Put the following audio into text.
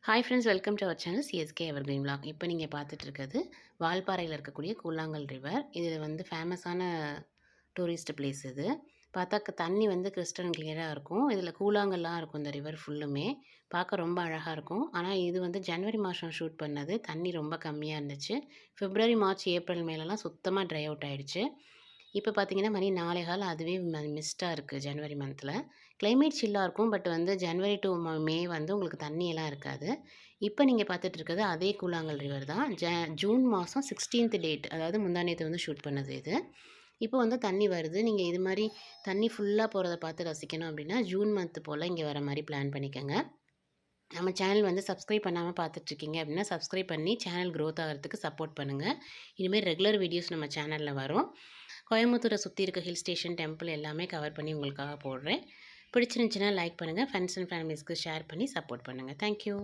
Hi friends, welcome to our channel CSK evergreen vlog. இப்போ நீங்கள் பார்த்துட்டு இருக்கிறது வால்பாறையில் இருக்கக்கூடிய கூழாங்கல் ரிவர். இது வந்து ஃபேமஸான டூரிஸ்ட் பிளேஸ். இது பார்த்தா தண்ணி வந்து கிறிஸ்டல் கிளியராக இருக்கும். இதில் கூழாங்கல்லாம் இருக்கும். இந்த ரிவர் ஃபுல்லுமே பார்க்க ரொம்ப அழகாக இருக்கும். ஆனால் இது வந்து ஜனவரி மாதம் ஷூட் பண்ணது. தண்ணி ரொம்ப கம்மியாக இருந்துச்சு. பிப்ரவரி, மார்ச், ஏப்ரல் மேலெலாம் சுத்தமாக ட்ரை அவுட் ஆகிடுச்சு. இப்போ பார்த்தீங்கன்னா மணி 4:15. அதுவே மிஸ்ட்டாக இருக்குது ஜனவரி மந்தில். கிளைமேட் சில்லாக இருக்கும். பட் வந்து ஜனவரி டு மே வந்து உங்களுக்கு தண்ணியெல்லாம் இருக்காது. இப்போ நீங்கள் பார்த்துட்டு இருக்கிறது அதே கூழாங்கல் ரிவர் தான். ஜூன் மாதம் 16th டேட், அதாவது முந்தானேத்து வந்து ஷூட் பண்ணது இது. இப்போ வந்து தண்ணி வருது. நீங்கள் இது மாதிரி தண்ணி ஃபுல்லாக போகிறத பார்த்து ரசிக்கணும் அப்படின்னா ஜூன் மந்த் போல் இங்கே வர மாதிரி பிளான் பண்ணிக்கோங்க. நம்ம சேனல் வந்து சப்ஸ்கிரைப் பண்ணாமல் பார்த்துட்ருக்கீங்க அப்படின்னா சப்ஸ்கிரைப் பண்ணி சேனல் க்ரோத் ஆகிறதுக்கு சப்போர்ட் பண்ணுங்கள். இனிமேல் ரெகுலர் வீடியோஸ் நம்ம சேனலில் வரும். கோயம்புத்தூரை சுற்றி இருக்க ஹில் ஸ்டேஷன், டெம்பிள் எல்லாமே கவர் பண்ணி உங்களுக்காக போடுறேன். பிடிச்சிருந்துச்சின்னா லைக் பண்ணுங்கள். ஃப்ரெண்ட்ஸ் அண்ட் ஃபேமிலிஸ்க்கு ஷேர் பண்ணி சப்போர்ட் பண்ணுங்கள். தேங்க்யூ.